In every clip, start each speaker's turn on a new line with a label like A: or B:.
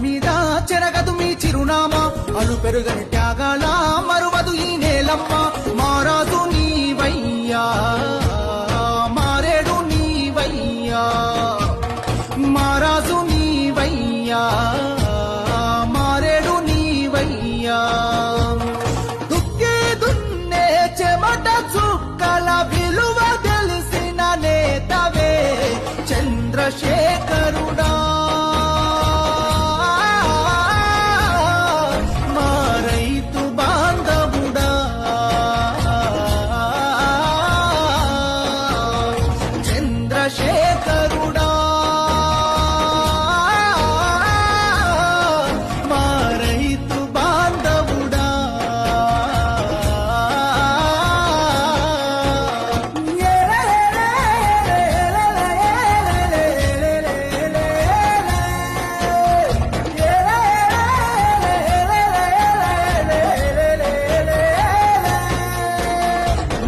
A: మీద చెరగదు మీ చిరునామా అలు పెరుగని త్యాగాల మరువదు ఈ నేలమ్మ మారాదు నీవయ్యా మారేడు నీవయ్యా మారాజు నీవయ్యా మారేడు నీవయ్యా దుక్కి దున్నే చెమట చుక్కల విలువ తెలిసిన నేతవే చంద్రశేఖరుడా మా రైతు బాంధవుడా చంద్రశేఖరుడా మా రైతు బాంధవుడా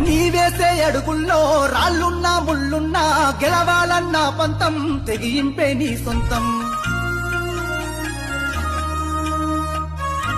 A: నీవేసే అడుగుల్లో రాళ్ళున్నా ముళ్ళున్నా గెలవాలన్న పంతం తెగింపే నీ సొంతం